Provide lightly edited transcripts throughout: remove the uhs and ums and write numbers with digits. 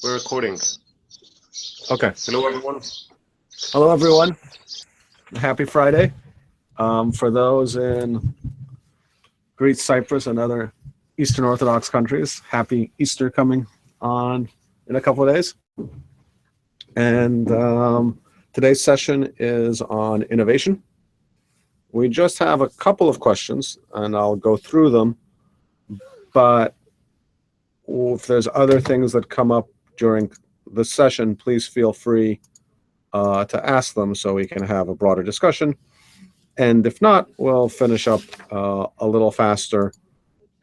We're recording. Okay. Hello, everyone. Hello, everyone. Happy Friday. For those in Greece, Cyprus, and other Eastern Orthodox countries, happy Easter coming on in a couple of days. And today's session is on innovation. We just have a couple of questions, and I'll go through them. But if there's other things that come up during the session, please feel free to ask them so we can have a broader discussion. And if not, we'll finish up a little faster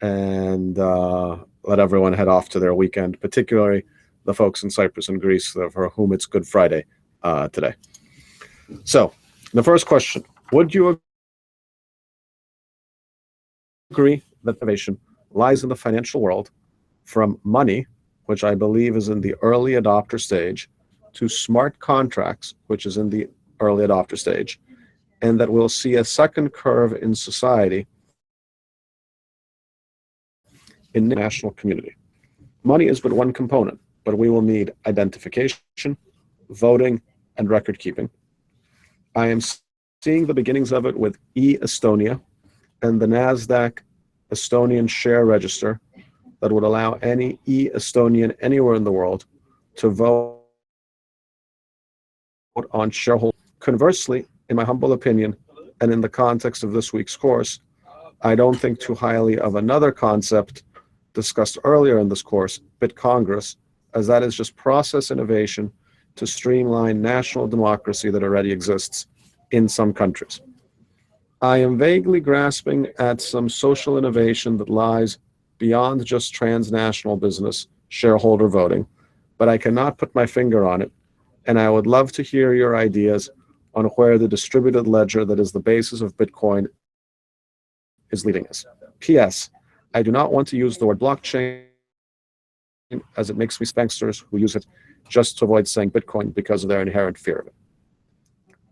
and let everyone head off to their weekend, particularly the folks in Cyprus and Greece for whom it's Good Friday today. So the first question, would you agree that innovation lies in the financial world from money, which I believe is in the early adopter stage, to smart contracts, which is in the early adopter stage, and that we'll see a second curve in society in the national community? Money is but one component, but we will need identification, voting, and record keeping. I am seeing the beginnings of it with e-Estonia and the NASDAQ Estonian share register that would allow any e-Estonian anywhere in the world to vote on shareholders. Conversely, in my humble opinion, and in the context of this week's course, I don't think too highly of another concept discussed earlier in this course, BitCongress, as that is just process innovation to streamline national democracy that already exists in some countries. I am vaguely grasping at some social innovation that lies beyond just transnational business shareholder voting, but I cannot put my finger on it, and I would love to hear your ideas on where the distributed ledger that is the basis of Bitcoin is leading us. P.S. I do not want to use the word blockchain as it makes me spanksters who use it just to avoid saying Bitcoin because of their inherent fear of it.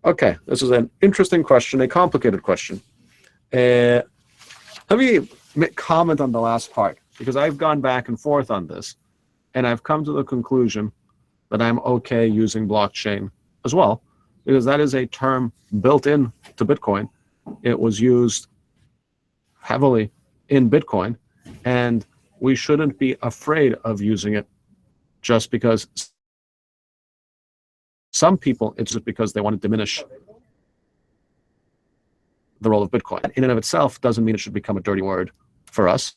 Okay, this is an interesting question, a complicated question. Let me comment on the last part, because I've gone back and forth on this, and I've come to the conclusion that I'm okay using blockchain as well, because that is a term built in to Bitcoin. It was used heavily in Bitcoin, and we shouldn't be afraid of using it just because some people, it's just because they want to diminish the role of Bitcoin. In and of itself doesn't mean it should become a dirty word for us.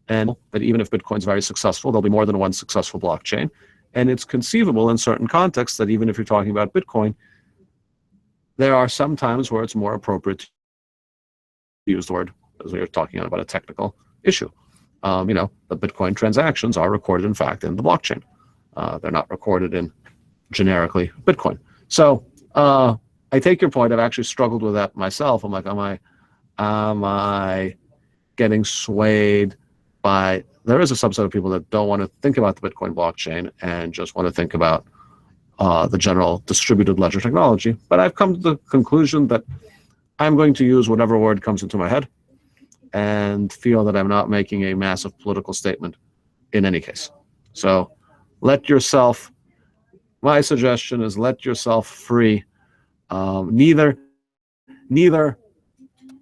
And that even if Bitcoin's very successful, there'll be more than one successful blockchain. And it's conceivable in certain contexts that even if you're talking about Bitcoin, there are some times where it's more appropriate to use the word as we were talking about a technical issue. The Bitcoin transactions are recorded, in fact, in the blockchain. They're not recorded in generically Bitcoin. So I take your point. I've actually struggled with that myself. I'm like, am I getting swayed by, there is a subset of people that don't want to think about the Bitcoin blockchain and just want to think about the general distributed ledger technology. But I've come to the conclusion that I'm going to use whatever word comes into my head and feel that I'm not making a massive political statement in any case. So my suggestion is let yourself free. Neither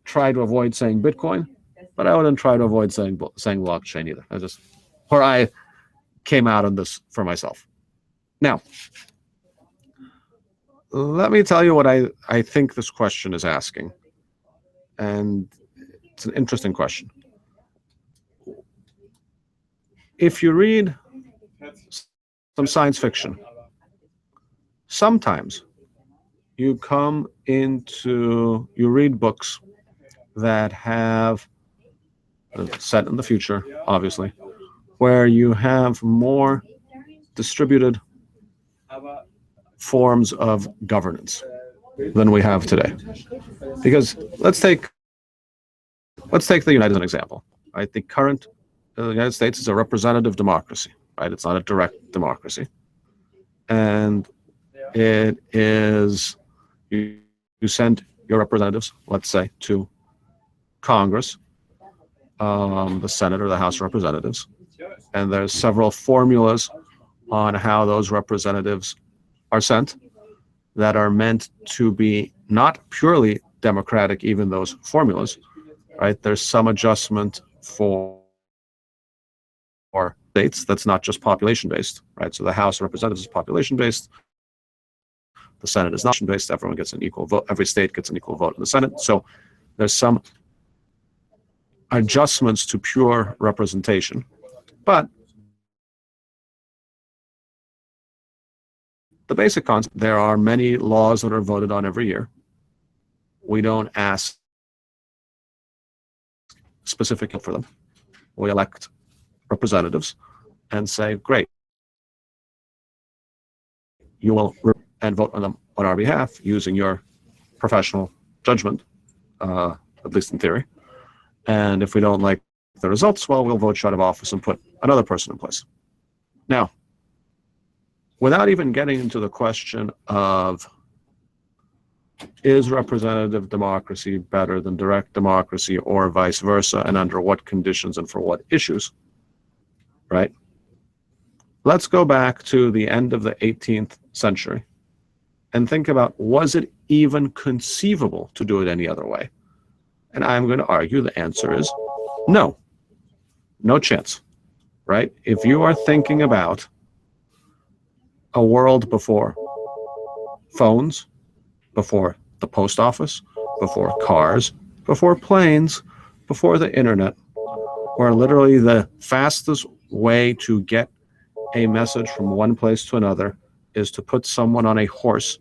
try to avoid saying Bitcoin, but I wouldn't try to avoid saying blockchain either. Where I came out on this for myself. Now, let me tell you what I think this question is asking. And it's an interesting question. If you read some science fiction, sometimes you read books that have set in the future, obviously, where you have more distributed forms of governance than we have today. Because let's take the United States as an example. Right? The United States is a representative democracy. Right? It's not a direct democracy, and it is you send your representatives, let's say, to Congress, the Senate or the House of Representatives, and there's several formulas on how those representatives are sent that are meant to be not purely democratic, even those formulas, right? There's some adjustment for states that's not just population based, right? So the House of Representatives is population based, the Senate is not based, everyone gets an equal vote, every state gets an equal vote in the Senate. So there's some adjustments to pure representation, but the basic concept, there are many laws that are voted on every year. We don't ask specifically for them. We elect representatives and say, great, you will and vote on them on our behalf using your professional judgment, at least in theory. And if we don't like the results, well, we'll vote you out of office and put another person in place. Now, without even getting into the question of is representative democracy better than direct democracy or vice versa, and under what conditions and for what issues, right? Let's go back to the end of the 18th century and think about, was it even conceivable to do it any other way? And I'm going to argue the answer is no. No chance, right? If you are thinking about a world before phones, before the post office, before cars, before planes, before the internet, where literally the fastest way to get a message from one place to another is to put someone on a horse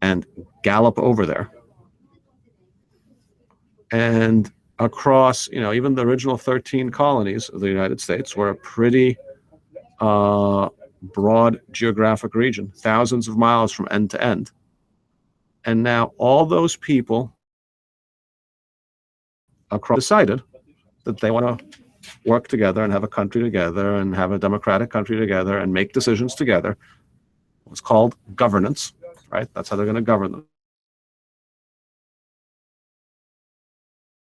and gallop over there. And across, even the original 13 colonies of the United States were a pretty broad geographic region, thousands of miles from end to end. And now all those people across decided that they want to work together and have a country together and have a democratic country together and make decisions together. It's called governance, right? That's how they're going to govern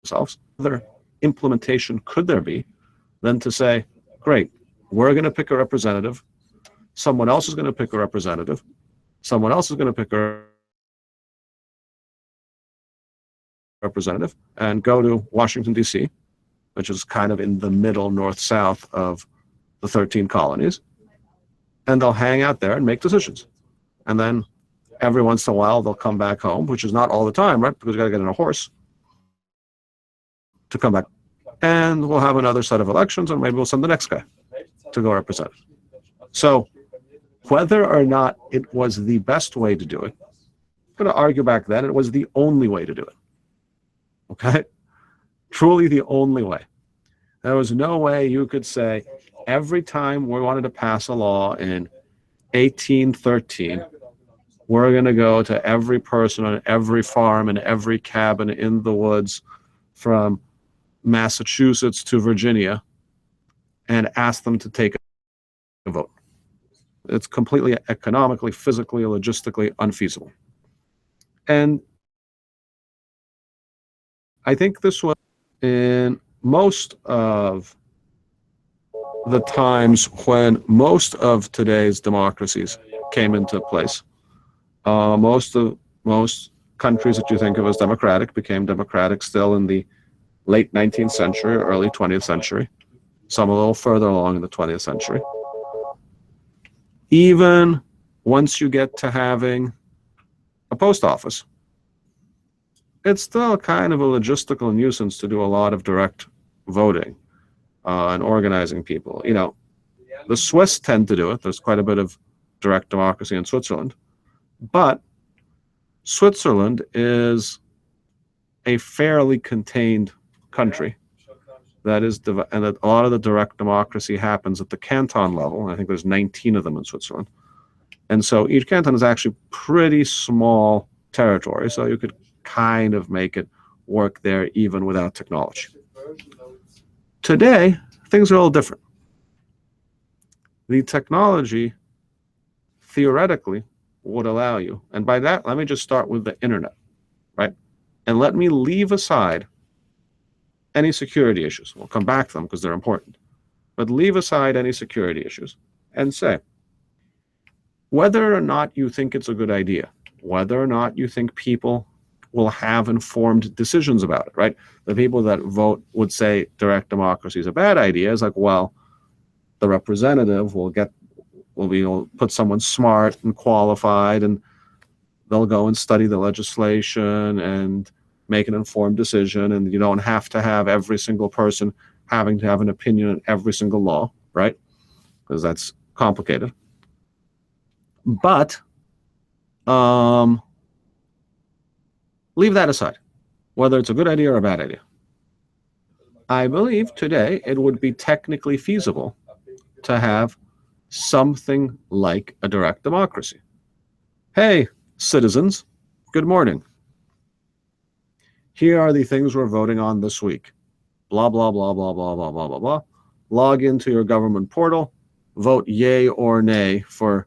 themselves. Other implementation could there be than to say, great, we're going to pick a representative, someone else is going to pick a representative, someone else is going to pick a representative, and go to Washington, D.C., which is kind of in the middle north-south of the 13 colonies, and they'll hang out there and make decisions. And then every once in a while, they'll come back home, which is not all the time, right? Because you got to get on a horse to come back. And we'll have another set of elections, and maybe we'll send the next guy to go represent. So whether or not it was the best way to do it, I'm going to argue back then it was the only way to do it. Okay? Truly the only way. There was no way you could say, every time we wanted to pass a law in 1813, we're going to go to every person on every farm and every cabin in the woods from Massachusetts to Virginia and ask them to take a vote. It's completely economically, physically, logistically unfeasible. And I think this was in most of the times when most of today's democracies came into place. Most countries that you think of as democratic became democratic still in the late 19th century, early 20th century, some a little further along in the 20th century. Even once you get to having a post office, it's still kind of a logistical nuisance to do a lot of direct voting and organizing people. The Swiss tend to do it. There's quite a bit of direct democracy in Switzerland. But Switzerland is a fairly contained country. And that a lot of the direct democracy happens at the canton level. I think there's 19 of them in Switzerland. And so each canton is actually pretty small territory. So you could kind of make it work there even without technology. Today, things are a little different. The technology theoretically would allow you, and by that, let me just start with the internet, right? And let me leave aside any security issues. We'll come back to them because they're important. but leave aside any security issues and say, whether or not you think it's a good idea, whether or not you think people will have informed decisions about it, right? The people that vote would say direct democracy is a bad idea. It's like, well, the representative will put someone smart and qualified, and they'll go and study the legislation and make an informed decision. And you don't have to have every single person having to have an opinion on every single law, right? Because that's complicated. But leave that aside, whether it's a good idea or a bad idea. I believe today it would be technically feasible to have something like a direct democracy. Hey, citizens, good morning. Here are the things we're voting on this week. Blah, blah, blah, blah, blah, blah, blah, blah, blah. Log into your government portal, vote yay or nay for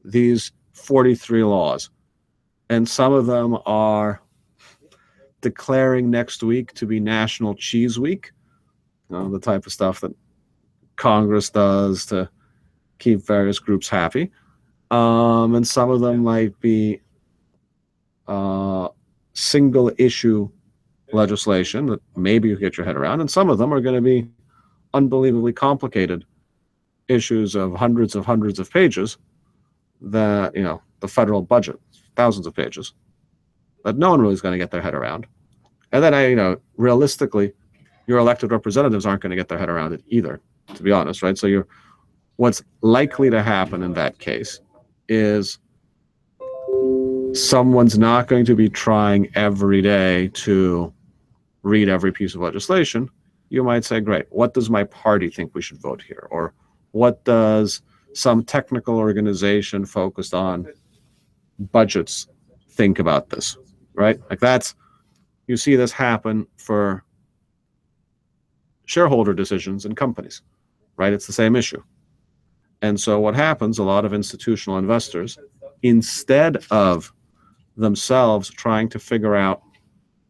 these 43 laws. And some of them are declaring next week to be National Cheese Week, the type of stuff that Congress does to keep various groups happy. And some of them might be single issue legislation that maybe you get your head around. And some of them are going to be unbelievably complicated issues of hundreds of pages that, the federal budget, thousands of pages, that no one really is going to get their head around. And then, realistically, your elected representatives aren't going to get their head around it either, to be honest, right? So what's likely to happen in that case is someone's not going to be trying every day to read every piece of legislation. You might say, great, what does my party think we should vote here? Or what does some technical organization focused on budgets think about this, right? You see this happen for shareholder decisions in companies, right? It's the same issue. And so what happens, a lot of institutional investors, instead of themselves trying to figure out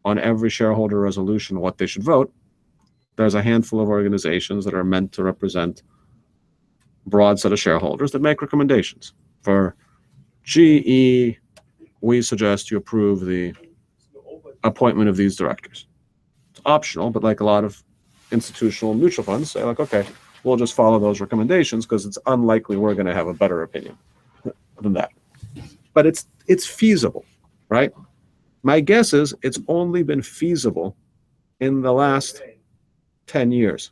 on every shareholder resolution what they should vote, there's a handful of organizations that are meant to represent a broad set of shareholders that make recommendations. For GE, we suggest you approve the appointment of these directors. It's optional, but like a lot of institutional mutual funds say, okay, we'll just follow those recommendations because it's unlikely we're going to have a better opinion than that. But it's feasible, right? My guess is it's only been feasible in the last 10 years.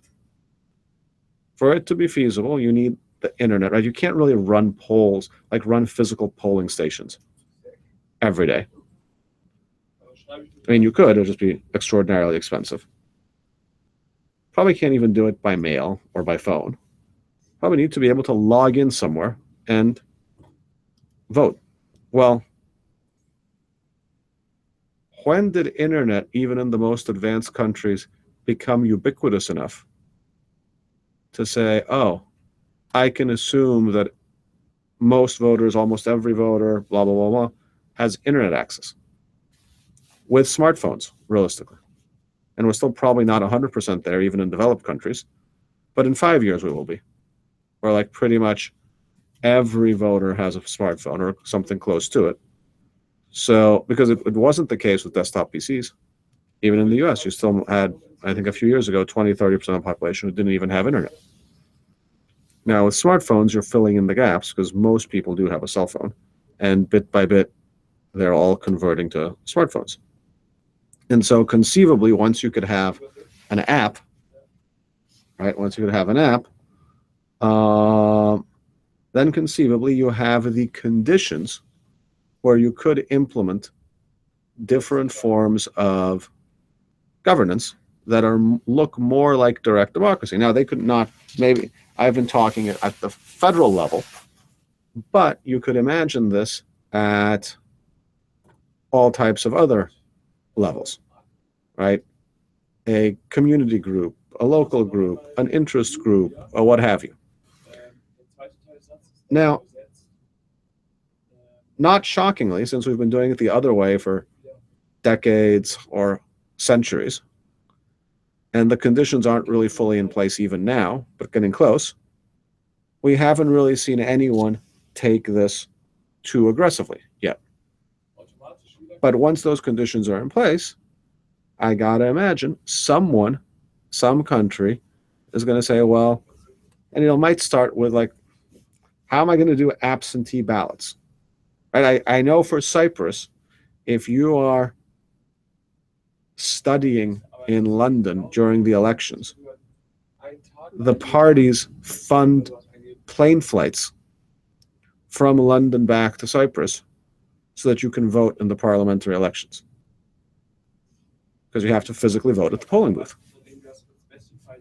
For it to be feasible, you need the internet, right? You can't really run polls, run physical polling stations every day. I mean, you could, it'll just be extraordinarily expensive. Probably can't even do it by mail or by phone. Probably need to be able to log in somewhere and vote. Well, when did internet, even in the most advanced countries, become ubiquitous enough to say, oh, I can assume that most voters, almost every voter, blah, blah, blah, blah, has internet access with smartphones, realistically. And we're still probably not 100% there, even in developed countries. But in 5 years, we will be. Where pretty much every voter has a smartphone or something close to it. So, because it wasn't the case with desktop PCs. Even in the US, you still had, I think a few years ago, 20-30% of the population who didn't even have internet. Now, with smartphones, you're filling in the gaps because most people do have a cell phone. And bit by bit, they're all converting to smartphones. And so conceivably, once you could have an app, right? Once you could have an app, then conceivably you have the conditions where you could implement different forms of governance that look more like direct democracy. Now, they could not, maybe, I've been talking at the federal level, but you could imagine this at all types of other levels, right? A community group, a local group, an interest group, or what have you. Now, not shockingly, since we've been doing it the other way for decades or centuries, and the conditions aren't really fully in place even now, but getting close, we haven't really seen anyone take this too aggressively yet. But once those conditions are in place, I gotta imagine someone, some country is going to say, well, and it might start with like, how am I going to do absentee ballots? Right? I know for Cyprus, if you are studying in London during the elections, the parties fund plane flights from London back to Cyprus so that you can vote in the parliamentary elections. Because you have to physically vote at the polling booth.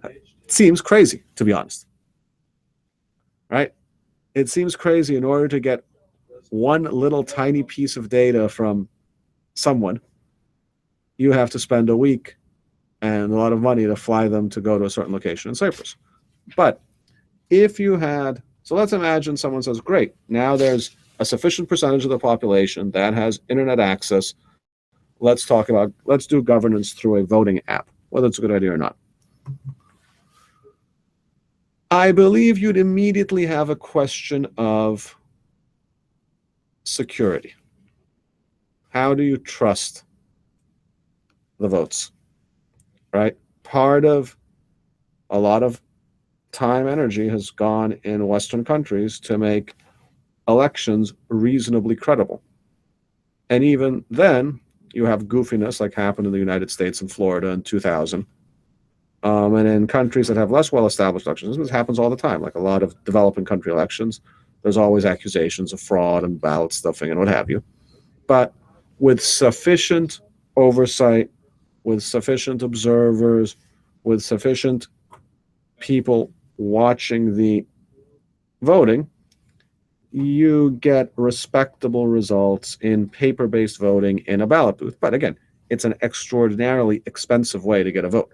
It seems crazy, to be honest. Right? It seems crazy in order to get one little tiny piece of data from someone, you have to spend a week and a lot of money to fly them to go to a certain location in Cyprus. But if you had, so let's imagine someone says, great, now there's a sufficient percentage of the population that has internet access. Let's do governance through a voting app, whether it's a good idea or not. I believe you'd immediately have a question of security. How do you trust the votes, right? Part of a lot of time, energy has gone in Western countries to make elections reasonably credible. And even then, you have goofiness like happened in the United States and Florida in 2000. And in countries that have less well-established elections, this happens all the time, like a lot of developing country elections, there's always accusations of fraud and ballot stuffing and what have you. But with sufficient oversight, with sufficient observers, with sufficient people watching the voting, you get respectable results in paper-based voting in a ballot booth. But again, it's an extraordinarily expensive way to get a vote.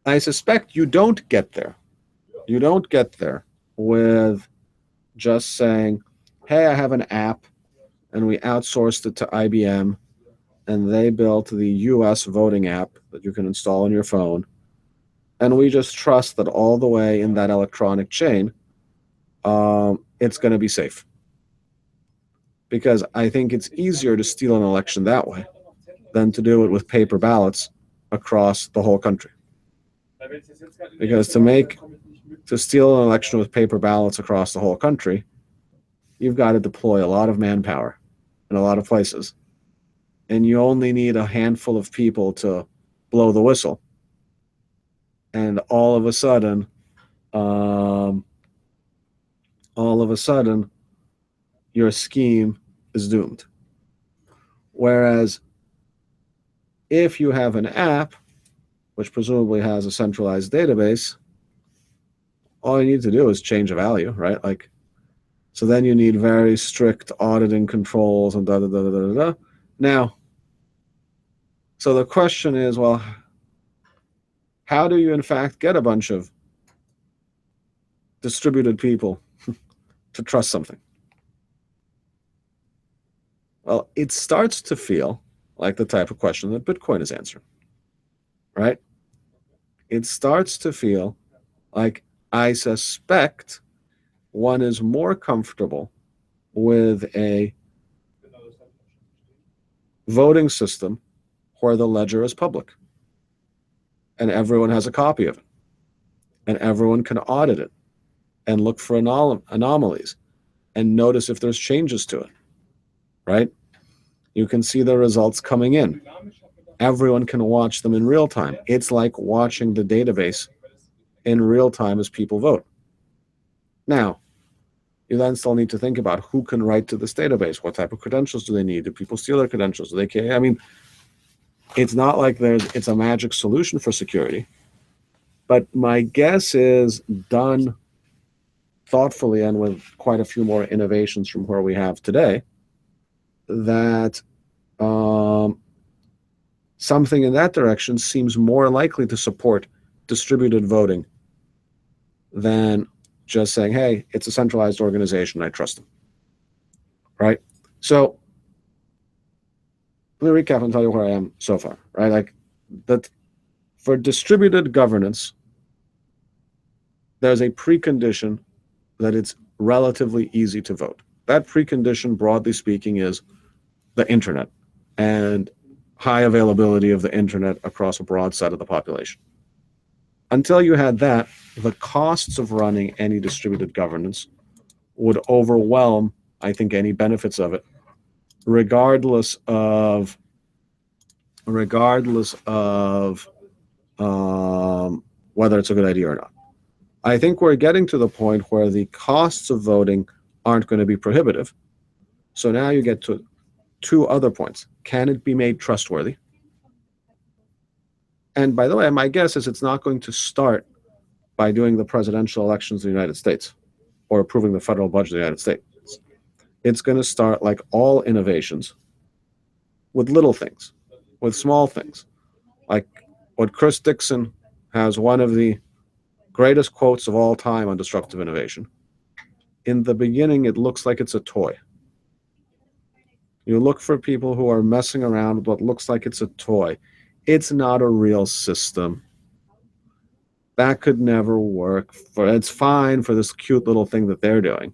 I suspect you don't get there. You don't get there with just saying, hey, I have an app and we outsourced it to IBM and they built the US voting app that you can install on your phone. And we just trust that all the way in that electronic chain, it's going to be safe. Because I think it's easier to steal an election that way than to do it with paper ballots across the whole country. Because to steal an election with paper ballots across the whole country, you've got to deploy a lot of manpower in a lot of places. And you only need a handful of people to blow the whistle. And all of a sudden, your scheme is doomed. Whereas if you have an app, which presumably has a centralized database, all you need to do is change a value, right? Like, so then you need very strict auditing controls and da-da-da-da-da-da. Now, so the question is, well, how do you in fact get a bunch of distributed people to trust something? Well, it starts to feel like the type of question that Bitcoin is answering, right? It starts to feel like I suspect one is more comfortable with a voting system where the ledger is public and everyone has a copy of it and everyone can audit it and look for anomalies and notice if there's changes to it, right? You can see the results coming in. Everyone can watch them in real time. It's like watching the database in real time as people vote. Now, you then still need to think about who can write to this database. What type of credentials do they need? Do people steal their credentials? Do they care? I mean, it's not like it's a magic solution for security. But my guess is, done thoughtfully and with quite a few more innovations from where we have today, that something in that direction seems more likely to support distributed voting than just saying, hey, it's a centralized organization, I trust them, right? So let me recap and tell you where I am so far, right? Like, that for distributed governance, there's a precondition that it's relatively easy to vote. That precondition, broadly speaking, is the internet and high availability of the internet across a broad set of the population. Until you had that, the costs of running any distributed governance would overwhelm, I think, any benefits of it, regardless of whether it's a good idea or not. I think we're getting to the point where the costs of voting aren't going to be prohibitive. So now you get to two other points. Can it be made trustworthy? And by the way, my guess is it's not going to start by doing the presidential elections in the United States or approving the federal budget of the United States. It's going to start, like all innovations, with little things, with small things. Like what Chris Dixon has one of the greatest quotes of all time on disruptive innovation. In the beginning, it looks like it's a toy. You look for people who are messing around with what looks like it's a toy. It's not a real system. That could never work. It's fine for this cute little thing that they're doing,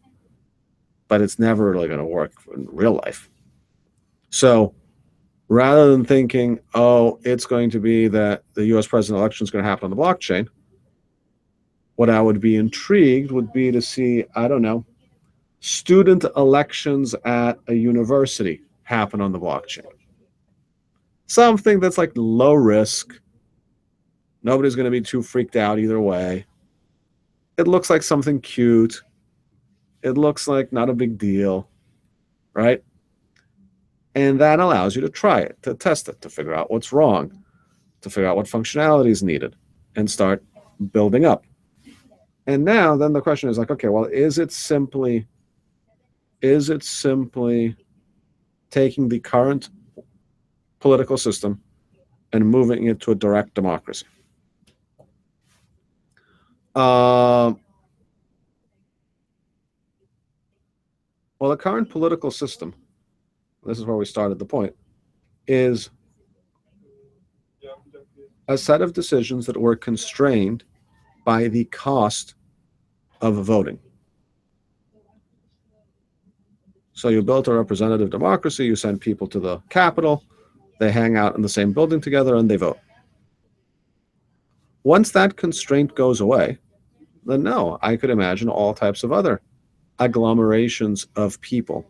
but it's never really going to work in real life. So rather than thinking, oh, it's going to be that the US president election is going to happen on the blockchain, what I would be intrigued would be to see, I don't know, student elections at a university happen on the blockchain. Something that's like low risk. Nobody's going to be too freaked out either way. It looks like something cute. It looks like not a big deal, right? And that allows you to try it, to test it, to figure out what's wrong, to figure out what functionality is needed, and start building up. And now then the question is like, okay, well, is it simply taking the current political system and moving it to a direct democracy? Well, the current political system, this is where we started the point, is a set of decisions that were constrained by the cost of voting. So you built a representative democracy, you send people to the Capitol, they hang out in the same building together, and they vote. Once that constraint goes away, then no, I could imagine all types of other agglomerations of people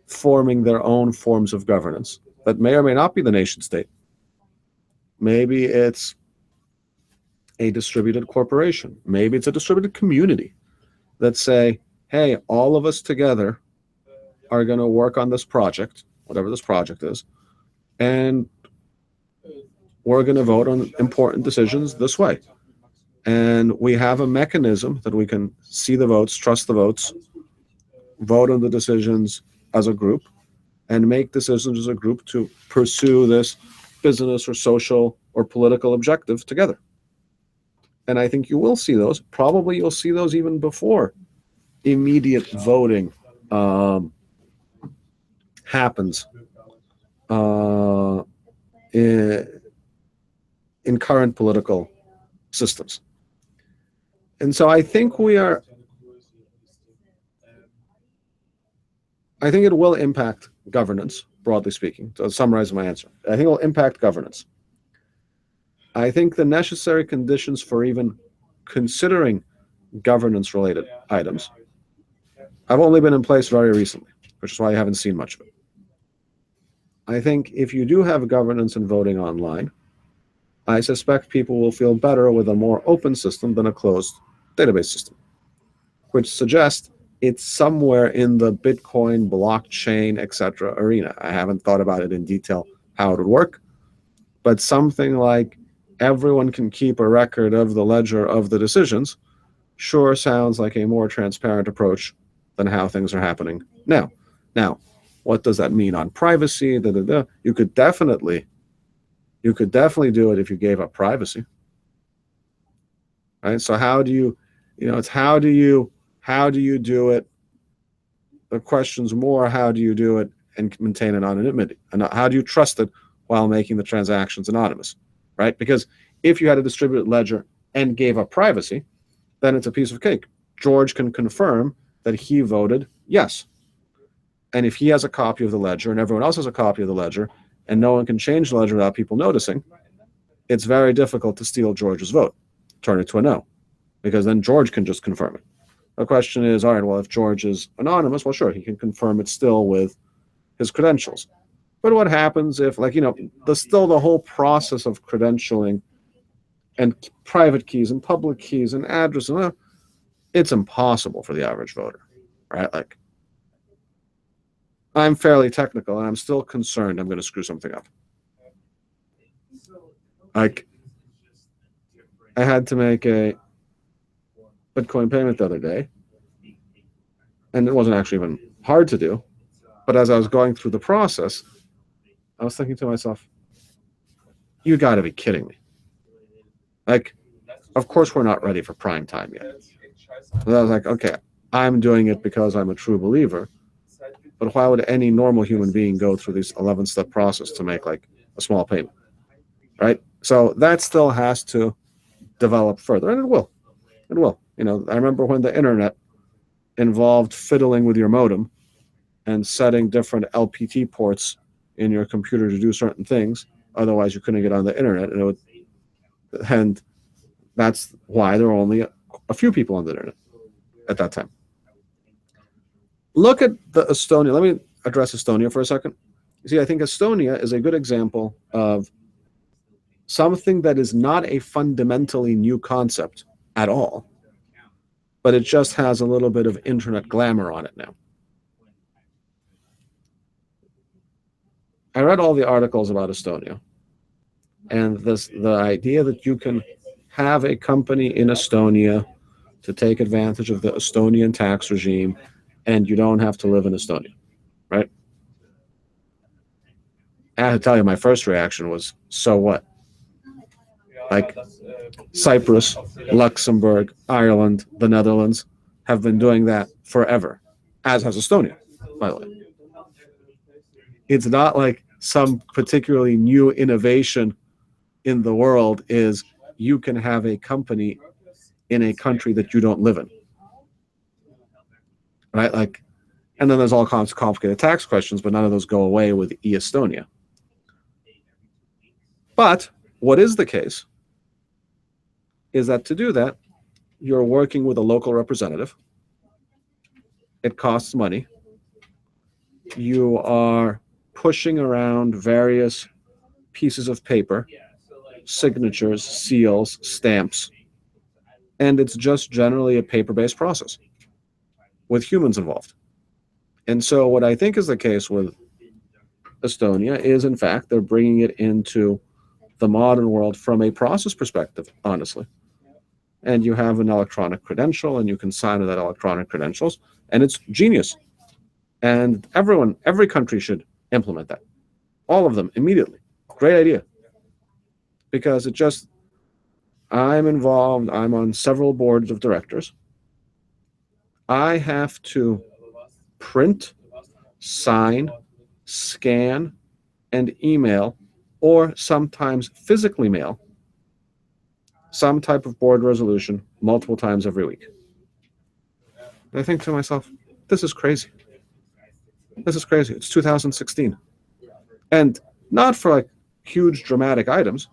forming their own forms of governance that may or may not be the nation state. Maybe it's a distributed corporation. Maybe it's a distributed community that say, hey, all of us together are going to work on this project, whatever this project is, and we're going to vote on important decisions this way. And we have a mechanism that we can see the votes, trust the votes, vote on the decisions as a group, and make decisions as a group to pursue this business or social or political objective together. And I think you will see those. Probably you'll see those even before immediate voting happens in current political systems. And so I think it will impact governance, broadly speaking. To summarize my answer, I think it will impact governance. I think the necessary conditions for even considering governance-related items have only been in place very recently, which is why I haven't seen much of it. I think if you do have governance and voting online, I suspect people will feel better with a more open system than a closed database system, which suggests it's somewhere in the Bitcoin, blockchain, etc. arena. I haven't thought about it in detail how it would work, but something like everyone can keep a record of the ledger of the decisions sure sounds like a more transparent approach than how things are happening now. Now, what does that mean on privacy? You could definitely do it if you gave up privacy, right? So how do you, it's how do you do it? The question's more, how do you do it and maintain an anonymity? And how do you trust it while making the transactions anonymous, right? Because if you had a distributed ledger and gave up privacy, then it's a piece of cake. George can confirm that he voted yes. And if he has a copy of the ledger and everyone else has a copy of the ledger and no one can change the ledger without people noticing, it's very difficult to steal George's vote, turn it to a no, because then George can just confirm it. The question is, all right, well, if George is anonymous, well, sure, he can confirm it still with his credentials. But what happens if, like, the whole process of credentialing and private keys and public keys and addresses, it's impossible for the average voter, right? Like, I'm fairly technical and I'm still concerned I'm going to screw something up. Like, I had to make a Bitcoin payment the other day, and it wasn't actually even hard to do. But as I was going through the process, I was thinking to myself, you got to be kidding me. Like, of course we're not ready for prime time yet. And I was like, okay, I'm doing it because I'm a true believer, but why would any normal human being go through this 11-step process to make like a small payment, right? So that still has to develop further, and it will. It will. I remember when the internet involved fiddling with your modem and setting different LPT ports in your computer to do certain things. Otherwise, you couldn't get on the internet, and that's why there were only a few people on the internet at that time. Look at the Estonia. Let me address Estonia for a second. You see, I think Estonia is a good example of something that is not a fundamentally new concept at all, but it just has a little bit of internet glamour on it now. I read all the articles about Estonia, and the idea that you can have a company in Estonia to take advantage of the Estonian tax regime, and you don't have to live in Estonia, right? I have to tell you, my first reaction was, so what? Like, Cyprus, Luxembourg, Ireland, the Netherlands have been doing that forever, as has Estonia, by the way. It's not like some particularly new innovation in the world is you can have a company in a country that you don't live in, right? Like, and then there's all kinds of complicated tax questions, but none of those go away with e-Estonia. But what is the case is that to do that, you're working with a local representative. It costs money. You are pushing around various pieces of paper, signatures, seals, stamps, and it's just generally a paper-based process with humans involved. And so what I think is the case with Estonia is, in fact, they're bringing it into the modern world from a process perspective, honestly. And you have an electronic credential, and you can sign with that electronic credentials, and it's genius. And every country should implement that. All of them immediately. Great idea. Because I'm involved, I'm on several boards of directors. I have to print, sign, scan, and email, or sometimes physically mail, some type of board resolution multiple times every week. And I think to myself, this is crazy. This is crazy. It's 2016. And not for like huge dramatic items.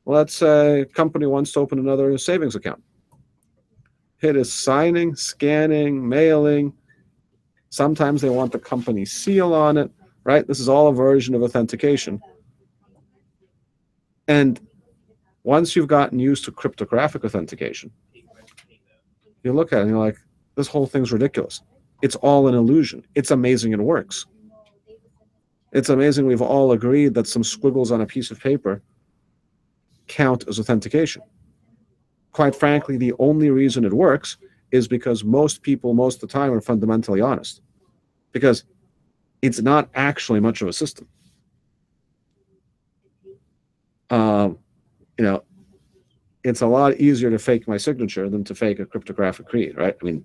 Let's say a company wants to open another savings account. It is signing, scanning, mailing. Sometimes they want the company seal on it, right? This is all a version of authentication. And once you've gotten used to cryptographic authentication, you look at it and you're like, this whole thing's ridiculous. It's all an illusion. It's amazing it works. It's amazing we've all agreed that some squiggles on a piece of paper count as authentication. Quite frankly, the only reason it works is because most people, most of the time, are fundamentally honest. Because it's not actually much of a system. It's a lot easier to fake my signature than to fake a cryptographic key, right? I mean,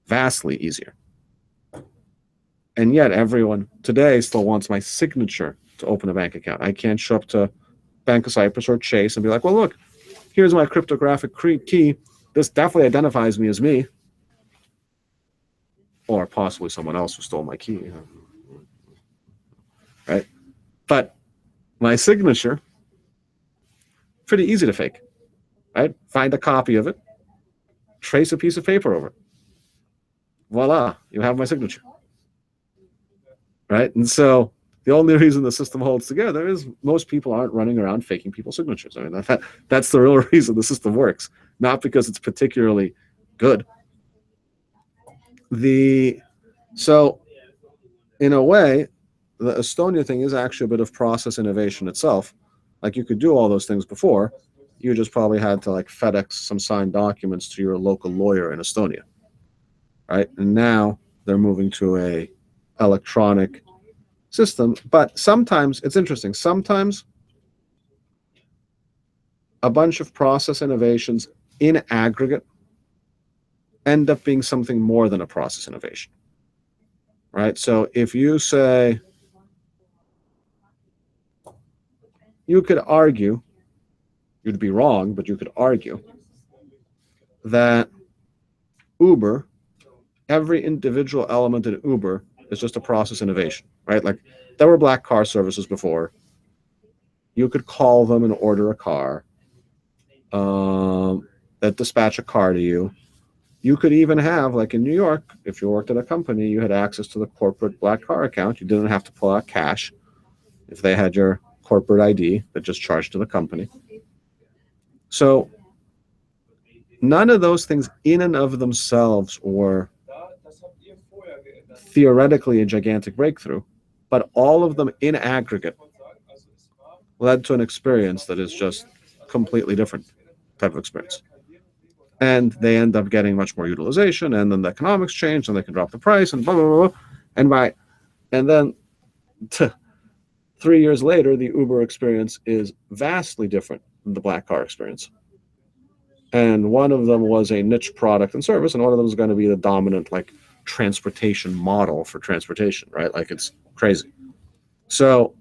vastly easier. And yet everyone today still wants my signature to open a bank account. I can't show up to Bank of Cyprus or Chase and be like, well, look, here's my cryptographic key. This definitely identifies me as me. Or possibly someone else who stole my key. Right? But my signature, pretty easy to fake. Right? Find a copy of it, trace a piece of paper over it. Voila, you have my signature. Right? And so the only reason the system holds together is most people aren't running around faking people's signatures. I mean, that's the real reason the system works, not because it's particularly good. So in a way, the Estonia thing is actually a bit of process innovation itself. Like you could do all those things before, you just probably had to like FedEx some signed documents to your local lawyer in Estonia, right? And now they're moving to a electronic system. But sometimes it's interesting. Sometimes a bunch of process innovations in aggregate end up being something more than a process innovation, right? So if you say, you could argue, you'd be wrong, but you could argue that Uber, every individual element in Uber is just a process innovation, right? Like there were black car services before. You could call them and order a car that dispatch a car to you. You could even have, like in New York, if you worked at a company, you had access to the corporate black car account. You didn't have to pull out cash if they had your corporate ID that just charged to the company. So none of those things in and of themselves were theoretically a gigantic breakthrough, but all of them in aggregate led to an experience that is just completely different type of experience. And they end up getting much more utilization, and then the economics change, and they can drop the price, and blah, blah, blah. And then 3 years later, the Uber experience is vastly different than the black car experience. And one of them was a niche product and service, and one of them is going to be the dominant like transportation model for transportation, right? Like it's crazy. So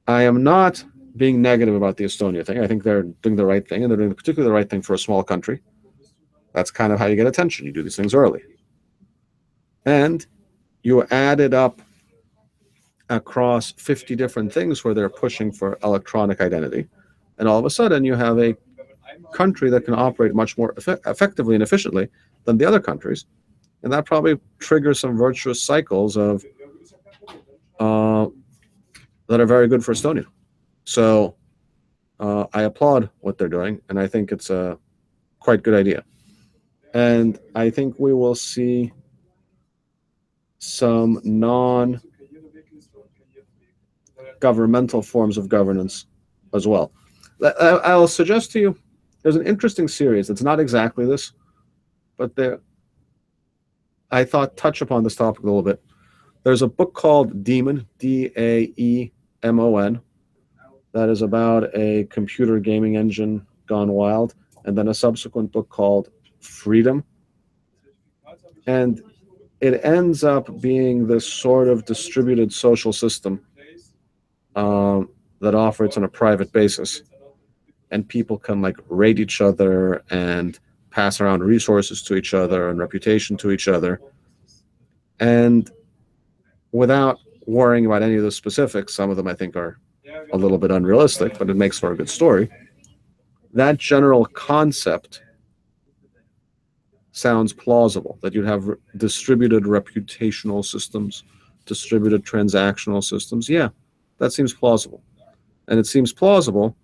I am not being negative about the Estonia thing. I think they're doing the right thing, and they're doing particularly the right thing for a small country. That's kind of how you get attention. You do these things early. And you add it up across 50 different things where they're pushing for electronic identity. And all of a sudden you have a country that can operate much more effectively and efficiently than the other countries. And that probably triggers some virtuous cycles of that are very good for Estonia. So I applaud what they're doing, and I think it's a quite good idea. And I think we will see some non-governmental forms of governance as well. I'll suggest to you, there's an interesting series. It's not exactly this, but I thought touch upon this topic a little bit. There's a book called Daemon, Daemon, that is about a computer gaming engine gone wild, and then a subsequent book called Freedom. And it ends up being this sort of distributed social system that operates on a private basis. And people can like rate each other and pass around resources to each other and reputation to each other. And without worrying about any of the specifics, some of them I think are a little bit unrealistic, but it makes for a good story. That general concept sounds plausible, that you'd have distributed reputational systems, distributed transactional systems. Yeah, that seems plausible. And it seems plausible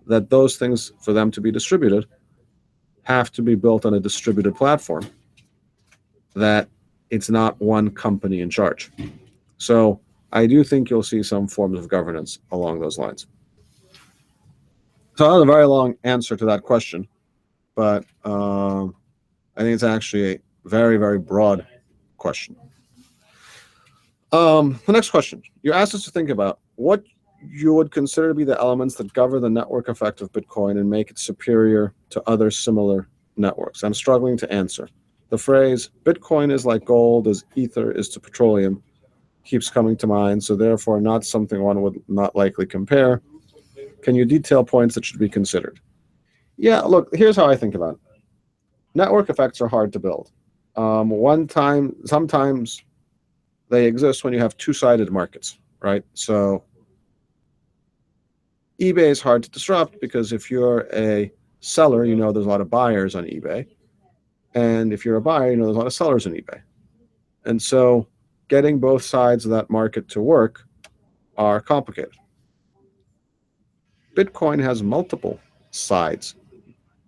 that those things, for them to be distributed, have to be built on a distributed platform, that it's not one company in charge. So I do think you'll see some forms of governance along those lines. So that was a very long answer to that question, but I think it's actually a very, very broad question. The next question, you asked us to think about what you would consider to be the elements that govern the network effect of Bitcoin and make it superior to other similar networks. I'm struggling to answer. The phrase, Bitcoin is like gold as ether is to petroleum, keeps coming to mind, so therefore not something one would not likely compare. Can you detail points that should be considered? Yeah, look, here's how I think about it. Network effects are hard to build. Sometimes they exist when you have two-sided markets, right? So eBay is hard to disrupt because if you're a seller, you know there's a lot of buyers on eBay. And if you're a buyer, you know there's a lot of sellers on eBay. And so getting both sides of that market to work are complicated. Bitcoin has multiple sides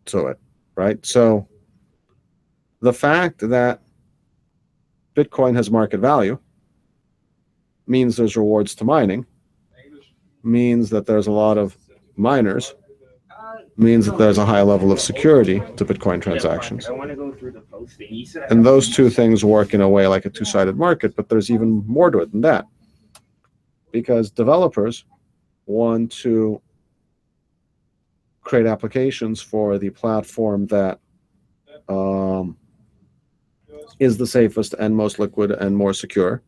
to it, right? So the fact that Bitcoin has market value means there's rewards to mining, means that there's a lot of miners, means that there's a high level of security to Bitcoin transactions. And those two things work in a way like a two-sided market, but there's even more to it than that. Because developers want to create applications for the platform that is the safest and most liquid and more secure.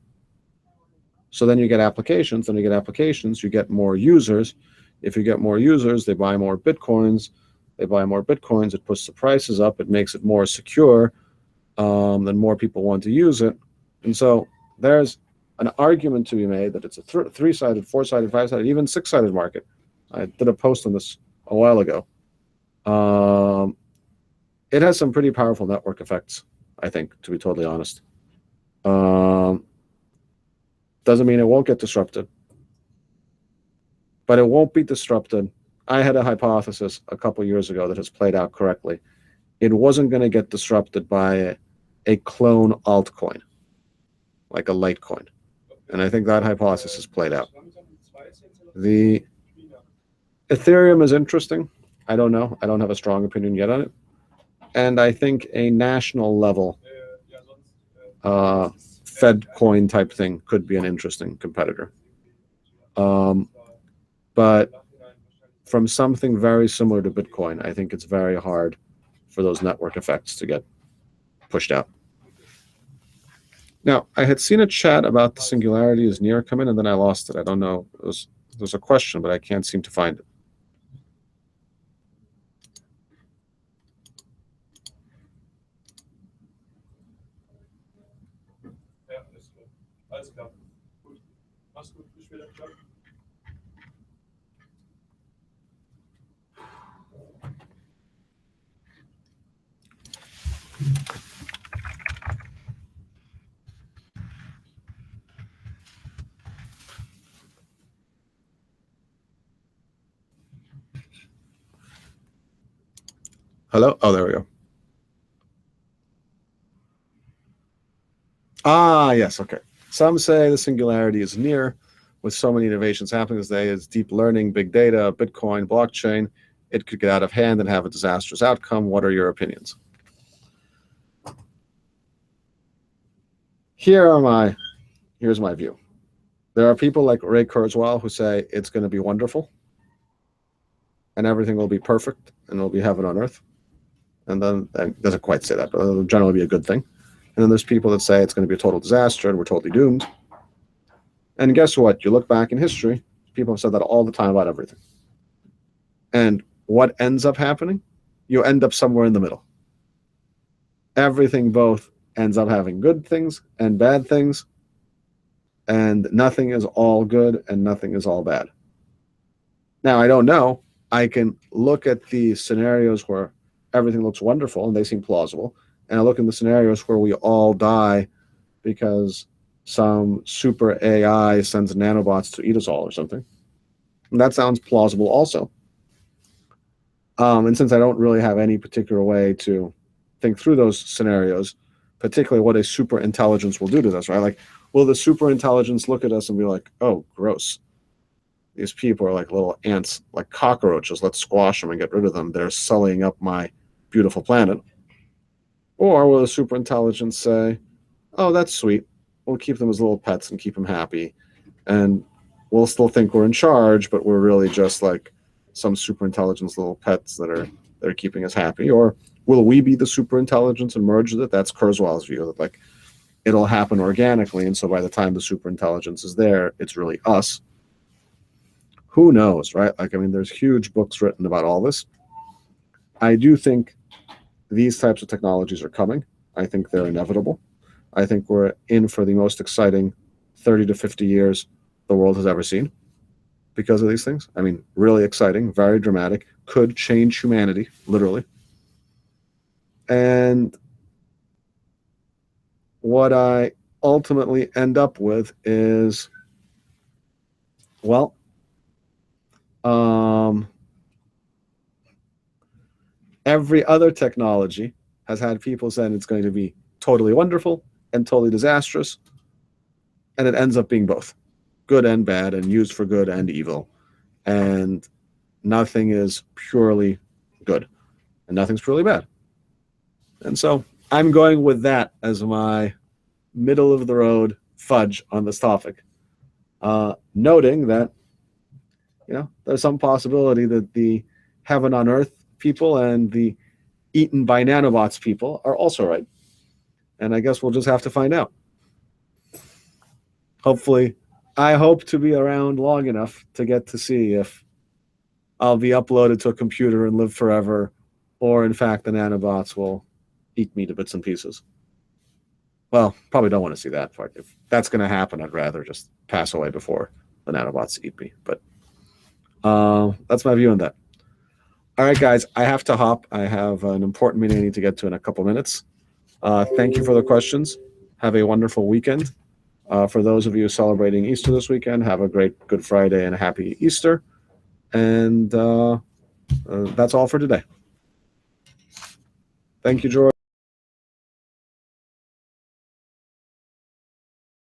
So then you get applications, you get more users. If you get more users, they buy more Bitcoins. It puts the prices up. It makes it more secure. Then more people want to use it. And so there's an argument to be made that it's a three-sided, four-sided, five-sided, even six-sided market. I did a post on this a while ago. It has some pretty powerful network effects, I think, to be totally honest. Doesn't mean it won't get disrupted, but it won't be disrupted. I had a hypothesis a couple years ago that has played out correctly. It wasn't going to get disrupted by a clone altcoin, like a Litecoin. And I think that hypothesis has played out. The Ethereum is interesting. I don't know. I don't have a strong opinion yet on it. And I think a national level Fed coin type thing could be an interesting competitor. But from something very similar to Bitcoin, I think it's very hard for those network effects to get pushed out. Now, I had seen a chat about the singularity is near come in, and then I lost it. I don't know. There's a question, but I can't seem to find it. Hello? Oh, there we go. Ah, yes, okay. Some say the singularity is near. With so many innovations happening today, it's deep learning, big data, Bitcoin, blockchain. It could get out of hand and have a disastrous outcome. What are your opinions? Here's my view. There are people like Ray Kurzweil who say it's going to be wonderful and everything will be perfect and it'll be heaven on earth. And then it doesn't quite say that, but it'll generally be a good thing. And then there's people that say it's going to be a total disaster and we're totally doomed. And guess what? You look back in history, people have said that all the time about everything. And what ends up happening? You end up somewhere in the middle. Everything both ends up having good things and bad things, and nothing is all good and nothing is all bad. Now, I don't know. I can look at the scenarios where everything looks wonderful and they seem plausible, and I look in the scenarios where we all die because some super AI sends nanobots to eat us all or something. And that sounds plausible also. And since I don't really have any particular way to think through those scenarios, particularly what a super intelligence will do to us, right? Like, will the super intelligence look at us and be like, oh, gross. These people are like little ants, like cockroaches. Let's squash them and get rid of them. They're sullying up my beautiful planet. Or will the super intelligence say, oh, that's sweet. We'll keep them as little pets and keep them happy. And we'll still think we're in charge, but we're really just like some super intelligence little pets that are keeping us happy. Or will we be the super intelligence and merge with it? That's Kurzweil's view. That like it'll happen organically. And so by the time the superintelligence is there, it's really us. Who knows, right? Like, I mean, there's huge books written about all this. I do think these types of technologies are coming. I think they're inevitable. I think we're in for the most exciting 30 to 50 years the world has ever seen because of these things. I mean, really exciting, very dramatic, could change humanity, literally. And what I ultimately end up with is, well, every other technology has had people saying it's going to be totally wonderful and totally disastrous, and it ends up being both good and bad and used for good and evil. And nothing is purely good and nothing's purely bad. And so I'm going with that as my middle of the road fudge on this topic, noting that, there's some possibility that the heaven on earth people and the eaten by nanobots people are also right. And I guess we'll just have to find out. Hopefully, I hope to be around long enough to get to see if I'll be uploaded to a computer and live forever, or in fact, the nanobots will eat me to bits and pieces. Well, probably don't want to see that part. If that's going to happen, I'd rather just pass away before the nanobots eat me. But that's my view on that. All right, guys, I have to hop. I have an important meeting I need to get to in a couple minutes. Thank you for the questions. Have a wonderful weekend. For those of you celebrating Easter this weekend, have a great Good Friday and a happy Easter. And that's all for today. Thank you, George.